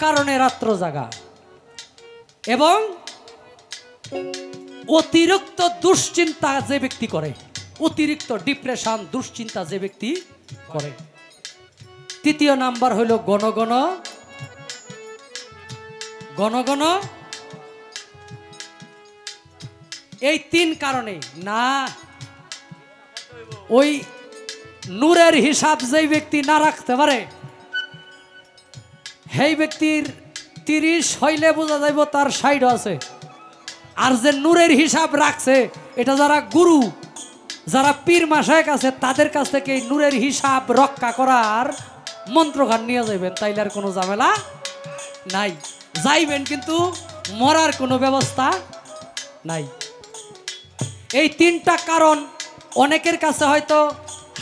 অকারণে রাত্র জাগা এবং অতিরিক্ত দুশ্চিন্তা যে ব্যক্তি করে, অতিরিক্ত ডিপ্রেশন দুশ্চিন্তা যে ব্যক্তি করে। তৃতীয় নাম্বার হইল ঘন ঘন ঘন ঘন। এই তিন কারণে না ওই নূরের হিসাব যেই ব্যক্তি না রাখতে পারে সেই ব্যক্তির 30 হইলে বোঝা যাইব তার 60 আছে। আর যে নূরের হিসাব রাখছে এটা যারা গুরু, যারা পীর মাশায়েখ আছে তাদের কাছ থেকে এই নূরের হিসাব রক্ষা করার মন্ত্রগান নিয়ে যাইবেন, তাইলে আর কোনো ঝামেলা নাই। যাইবেন কিন্তু মরার কোনো ব্যবস্থা নাই। এই তিনটা কারণ অনেকের কাছে হয়তো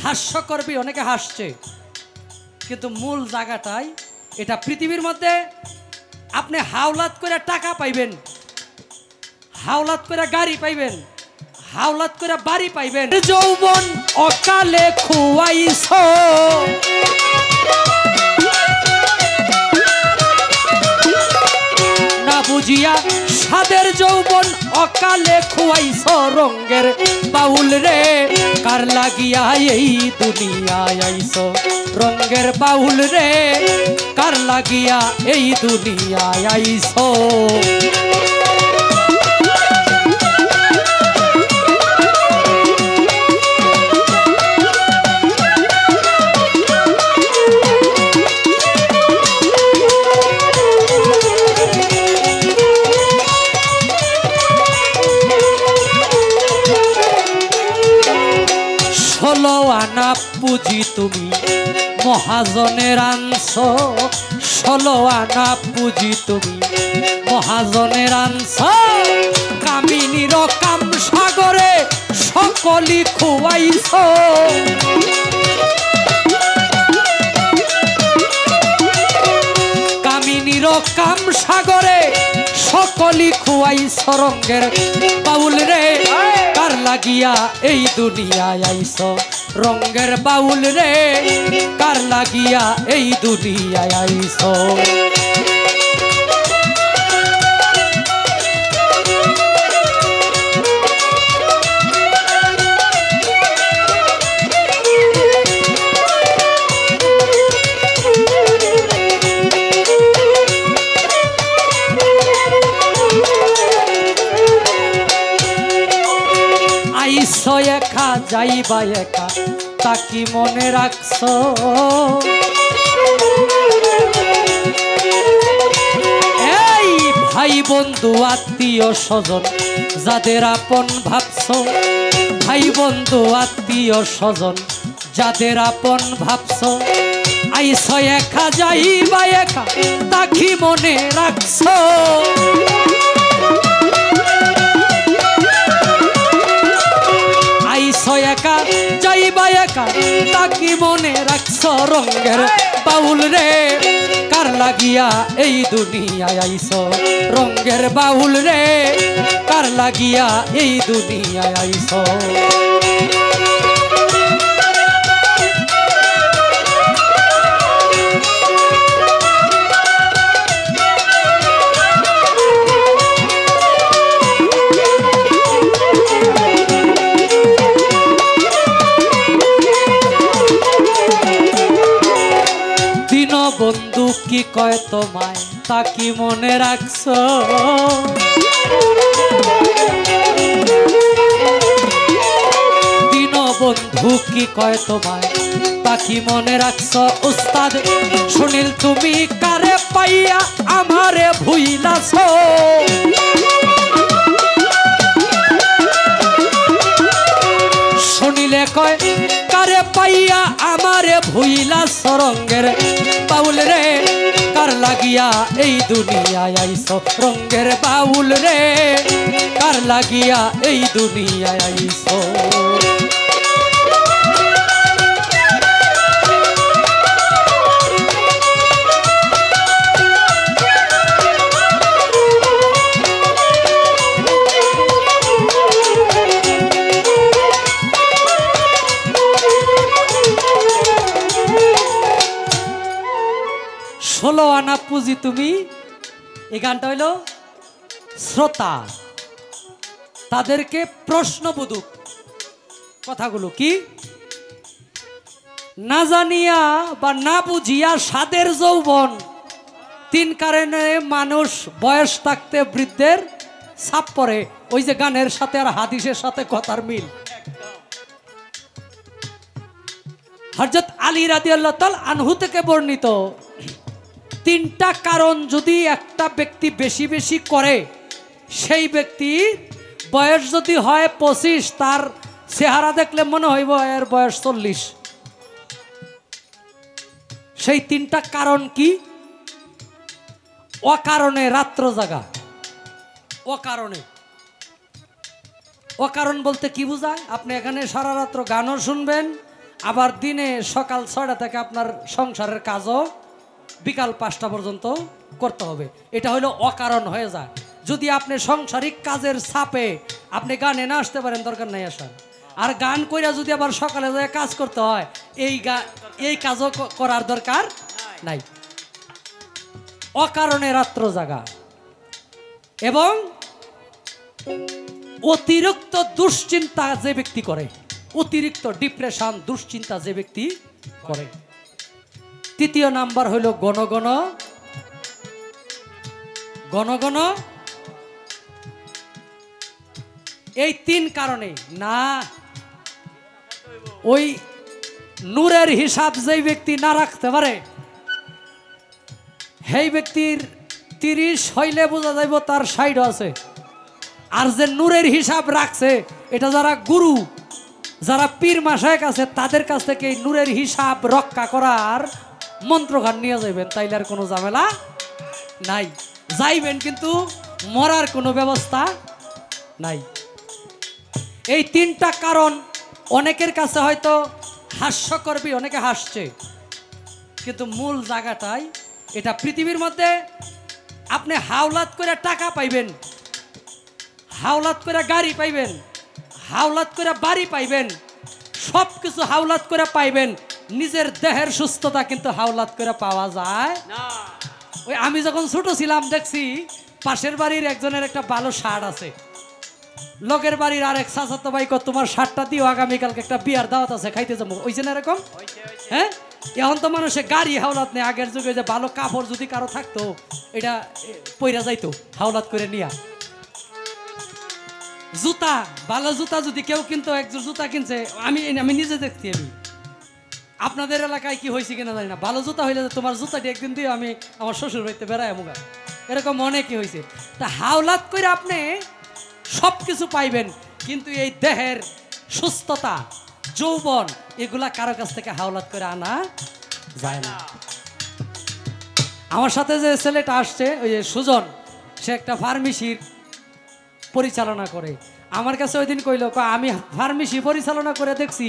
হাস্য করবি, অনেকে হাসছে, কিন্তু মূল জায়গাটাই এটা। পৃথিবীর মধ্যে আপনি হাওলাত করে টাকা পাইবেন, হাওলাত করে গাড়ি পাইবেন, হাওলাত করে বাড়ি পাইবেন। যৌবন অকালে খুয়াইছ না বুঝিয়া, সাদের যৌবন অকালে খুয়াইছ রঙ্গের বাউল রে, কার লাগিয়া এই দুনিয়ায় আইছ রঙ্গের বাউল রে, কার লাগিয়া এই দুনিয়ায় আইছ। আনা পুঁজি তুমি মহাজনের আনছ, 16 আনা পুঁজি তুমি মহাজনের আনছ, কামিনীর কাম সাগরে সকলি খুয়াইছ। কামিনীর কাম সাগরে সকলি খুয়াইছ রঙ্গের বাউল রে, কার লাগিয়া এই দুনিয়ায় আইছ রঙ্গের বাউল রে, কার লাগিয়া এই দুনিয়ায় আইছ। একা যাইবা একা তাকি মনে রাখছ, এই ভাই বন্ধু আত্মীয় স্বজন যাদের আপন ভাবছ, ভাই বন্ধু আত্মীয় স্বজন যাদের আপন ভাবছ, আইছ একা যাইবা একা তাকি মনে রাখছ। একা যাইবা একা তাকি মনে রাখছ রঙ্গের বাউল রে, কার লাগিয়া এই দুনিয়ায় আইছ রঙ্গের বাউল রে, কার লাগিয়া এই দুনিয়ায় আইছ। বন্ধু কি কয় তোমায় তাকি মনে রাখছ, দিন বন্ধু কি কয় তোমায় তাকি মনে রাখছ। উস্তাদ সুনীল তুমি কারে পাইয়া আমারে ভুইলাছ, শুনিলে কয় কারে পাইয়া আমারে ভুইলাছ রঙ্গের বাউল রে, কার লাগিয়া এই দুনিয়ায় আইছ রঙ্গের বাউল রে, কার লাগিয়া এই দুনিয়ায় আইছ। বুঝি তুমি। এই গানটা হইল শ্রোতা তাদেরকে প্রশ্নবোধক কথাগুলো কি না জানিয়া বা না বুঝিয়া স্বাদের যৌবন, তিন কারণে মানুষ বয়স থাকতে বৃদ্ধের ছাপ পড়ে। ওই যে গানের সাথে আর হাদিসের সাথে কথার মিল। হযরত আলী রাদিয়াল্লাহু তাআলা আনহু থেকে বর্ণিত, তিনটা কারণ যদি একটা ব্যক্তি বেশি বেশি করে, সেই ব্যক্তির বয়স যদি হয় 25, তার চেহারা দেখলে মনে হইব এর বয়স 40। সেই তিনটা কারণ কি? অকারণে রাত্র জাগা। অকারণে, অকারণ বলতে কি বোঝায়? আপনি এখানে সারা রাত্র গানও শুনবেন, আবার দিনে সকাল 6টা থেকে আপনার সংসারের কাজও বিকাল 5টা পর্যন্ত করতে হবে। এটা হলো অকারণ হয়ে যায়। যদি আপনি সাংসারিক কাজের চাপে আপনি গানে না আসতে পারেন, দরকার নাই আসার। আর গান কইরা যদি আবার সকালে যায় কাজ করতে হয়, এই কাজও করার দরকার নাই। অকারণে রাত্র জাগা এবং অতিরিক্ত দুশ্চিন্তা যে ব্যক্তি করে, অতিরিক্ত ডিপ্রেশন দুশ্চিন্তা যে ব্যক্তি করে। তৃতীয় নাম্বার হইল গণগণ। গণগণ এই তিন কারণে না, ওই নূরের হিসাব যেই ব্যক্তি না রাখতে পারে, সেই ব্যক্তির 30 হইলে বোঝা যাইব তার 60 আছে। আর যে নূরের হিসাব রাখছে, এটা যারা গুরু, যারা পীর মাশায়েখ আছে, তাদের কাছ থেকে এই নূরের হিসাব রক্ষা করার মন্ত্রগান নিয়ে যাইবেন, তাইলে আর কোনো ঝামেলা নাই। যাইবেন কিন্তু মরার কোনো ব্যবস্থা নাই। এই তিনটা কারণ অনেকের কাছে হয়তো হাস্যকরবি, অনেকে হাসছে, কিন্তু মূল জায়গাটাই এটা। পৃথিবীর মধ্যে আপনি হাওলাত করে টাকা পাইবেন, হাওলাত করে গাড়ি পাইবেন, হাওলাত করে বাড়ি পাইবেন, সব কিছু হাওলাত করে পাইবেন। নিজের দেহের সুস্থতা কিন্তু হাওলাত করে পাওয়া যায় না। ওই আমি যখন ছোট ছিলাম দেখছি পাশের বাড়ির একজনের একটা ভালো শার্ট আছে, লোকের বাড়ির আরেক চাচাতো ভাই কত তোমার শার্টটা দিও, আগামীকালকে একটা বিয়ার দাওয়াত আছে, খাইতে যাবো। ওই যে না এরকম, হ্যাঁ। এখন তো মানুষের গাড়ি হাওলাত নেই। আগের যুগে যে ভালো কাপড় যদি কারো থাকতো, এটা পইরা যাইতো হাওলাত করে নিয়া। জুতা, ভালো জুতা যদি কেউ কিনতো, একজন জুতা কিনছে, আমি নিজে দেখছি। আমি আপনাদের এলাকায় কি হয়েছে কিনা জানি না, ভালো জুতা হইলে তোমার জুতাটি একদিন দিয়ে আমি আমার শ্বশুর বাড়িতে বেড়াই মুগা, এরকম অনেকই হয়েছে। তা হাওলাত করে আপনি সব কিছু পাইবেন, কিন্তু এই দেহের সুস্থতা, যৌবন, এগুলা কারো কাছ থেকে হাওলাত করে আনা যায় না। আমার সাথে যে ছেলেটা আসছে, ওই যে সুজন, সে একটা ফার্মেসির পরিচালনা করে। আমার কাছে ওই দিন কইল, আমি ফার্মেসি পরিচালনা করে দেখছি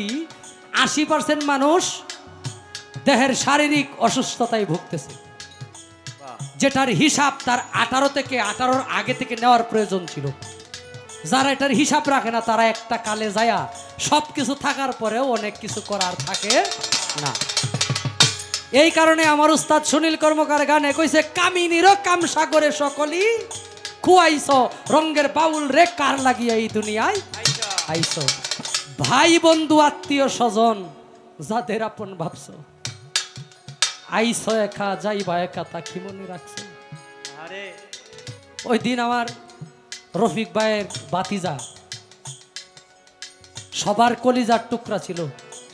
80% মানুষ দেহের শারীরিক অসুস্থতায় ভুগতেছে, যেটার হিসাব তার 18 থেকে 18-র আগে থেকে নেওয়ার প্রয়োজন ছিল। যারা এটার হিসাব রাখে না, তারা একটা কালে যায়া সব কিছু থাকার পরেও অনেক কিছু করার থাকে না। এই কারণে আমার উস্তাদ সুনীল কর্মকার গানে কইছে, কামিনীরও কাম সাগরে সকলি খুয়াইছ, রঙ্গের বাউল রে কার লাগিয়া এই দুনিয়ায় আইছ। ভাই বন্ধু আত্মীয় স্বজন যাদের আপন ভাবছ, আইছ একা যাইবা একা, তা কি মনে রাখছ? ওই দিন আমার রফিক ভাইয়ের বাতিজা, সবার কলিজার টুকরা ছিল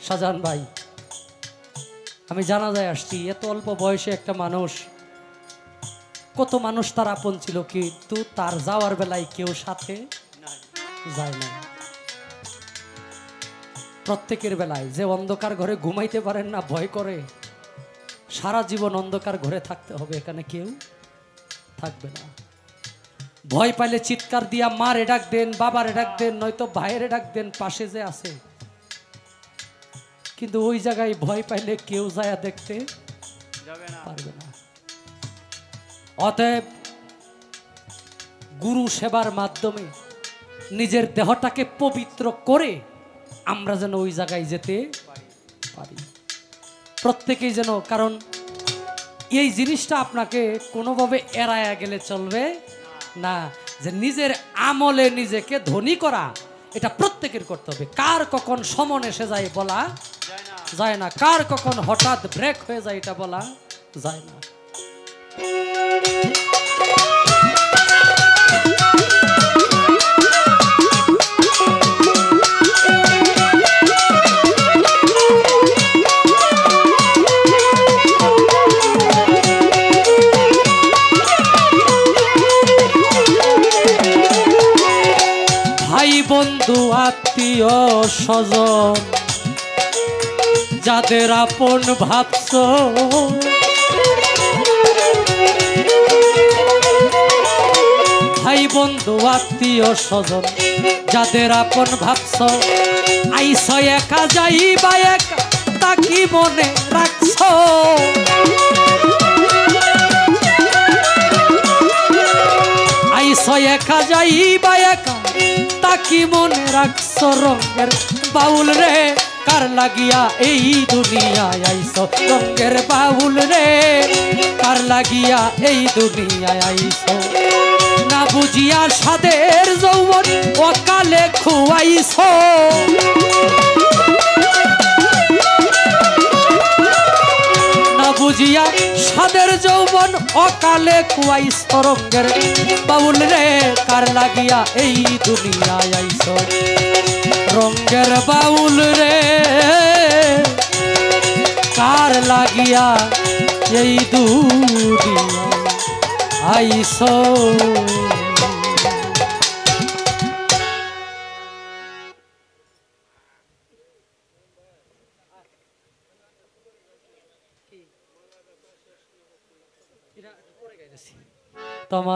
শাহজাহান ভাই। আমি জানাজায় আসছি, এত অল্প বয়সে একটা মানুষ, কত মানুষ তার আপন ছিল, কিন্তু তার যাওয়ার বেলায় কেউ সাথে যায় না। প্রত্যেকের বেলায় যে অন্ধকার ঘরে ঘুমাইতে পারেন না, ভয় করে সারা জীবন অন্ধকার ঘরে থাকতে হবে, এখানে কেউ থাকবে না। ভয় পাইলে চিৎকার দিয়া মারে ডাক দেন, বাবারে ডাক দেন, নয়তো ভাইয়েরে ডাক দেন, পাশে যে আছে। কিন্তু ওই জায়গায় ভয় পাইলে কেউ যায় দেখতে পারবে না। অতএব গুরু সেবার মাধ্যমে নিজের দেহটাকে পবিত্র করে আমরা যেন ওই জায়গায় যেতে পারি, প্রত্যেকেই যেন। কারণ এই জিনিসটা আপনাকে কোনোভাবে এড়ায়া গেলে চলবে না, যে নিজের আমলে নিজেকে ধনী করা এটা প্রত্যেকের করতে হবে। কার কখন সমন এসে যায় বলা যায় না, কার কখন হঠাৎ ব্রেক হয়ে যায় এটা বলা যায় না। বন্ধু আত্মীয় স্বজন যাদের আপন ভাবছ, ভাই বন্ধু আত্মীয় স্বজন যাদের আপন ভাবছ, আইস একা যাইবা একা তা কি মনে রাখছ, আইস একা যাইবা একা তা কি মনে রাখছ, রঙের বাউল রে কার লাগিয়া এই দুনিয়ায় আইস, রঙের বাউল রে কার লাগিয়া এই দুনিয়ায় আইস, না বুঝিয়া সাদের যৌবন অকালে খুয়াইছ, না বুঝিয়া সাদের যৌবন অকালে খুয়াইছ, রঙের বাউল রে কার লাগিয়া এই দুনিয়ায় আইছ, রঙের বাউল রে কার লাগিয়া এই দুনিয়ায় আইছ। তোমার